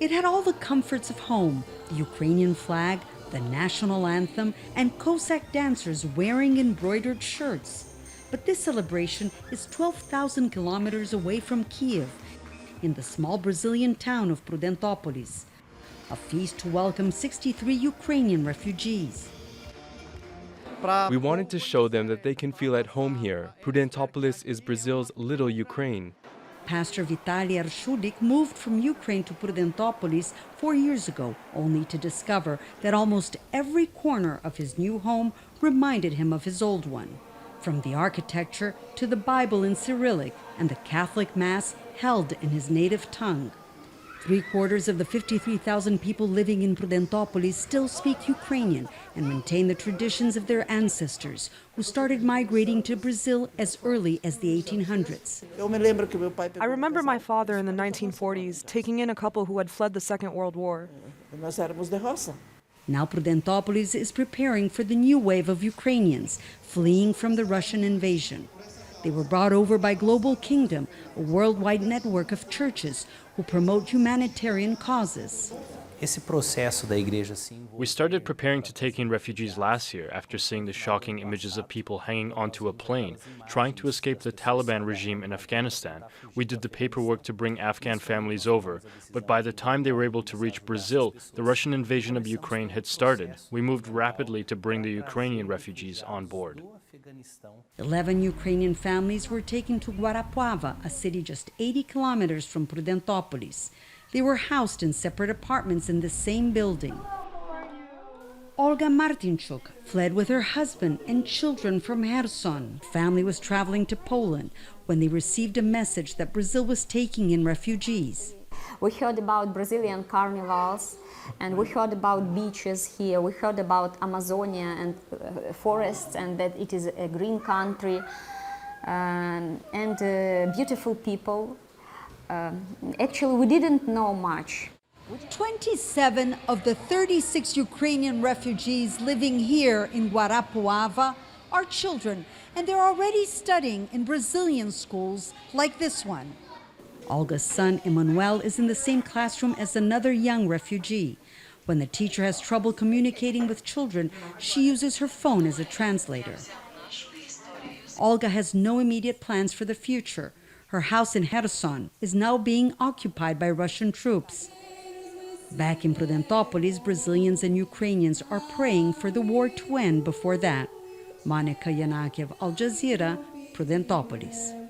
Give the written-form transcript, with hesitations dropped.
It had all the comforts of home, the Ukrainian flag, the national anthem, and Cossack dancers wearing embroidered shirts. But this celebration is 12,000 kilometers away from Kiev, in the small Brazilian town of Prudentopolis, a feast to welcome 63 Ukrainian refugees. We wanted to show them that they can feel at home here. Prudentopolis is Brazil's little Ukraine. Pastor VITALI ARSHULIK moved from Ukraine to Prudentopolis 4 years ago, only to discover that almost every corner of his new home reminded him of his old one, from the architecture to the Bible in Cyrillic and the Catholic Mass held in his native tongue. 3/4 of the 53,000 people living in Prudentopolis still speak Ukrainian and maintain the traditions of their ancestors, who started migrating to Brazil as early as the 1800s. I remember my father in the 1940s taking in a couple who had fled the Second World War. Now Prudentopolis is preparing for the new wave of Ukrainians fleeing from the Russian invasion. They were brought over by Global Kingdom, a worldwide network of churches who promote humanitarian causes. We started preparing to take in refugees last year after seeing the shocking images of people hanging onto a plane, trying to escape the Taliban regime in Afghanistan. We did the paperwork to bring Afghan families over, but by the time they were able to reach Brazil, the Russian invasion of Ukraine had started. We moved rapidly to bring the Ukrainian refugees on board. 11 Ukrainian families were taken to Guarapuava, a city just 80 kilometers from Prudentopolis. They were housed in separate apartments in the same building. Olga Martynchuk fled with her husband and children from Kherson. The family was traveling to Poland when they received a message that Brazil was taking in refugees. We heard about Brazilian carnivals, and we heard about beaches here. We heard about Amazonia and forests, and that it is a green country and beautiful people. Actually, we didn't know much. 27 of the 36 Ukrainian refugees living here in Guarapuava are children, and they're already studying in Brazilian schools like this one. Olga's son, Emmanuel, is in the same classroom as another young refugee. When the teacher has trouble communicating with children, she uses her phone as a translator. Olga has no immediate plans for the future. Her house in Kherson is now being occupied by Russian troops. Back in Prudentopolis, Brazilians and Ukrainians are praying for the war to end before that. Yanakiew, Al Jazeera, Prudentopolis.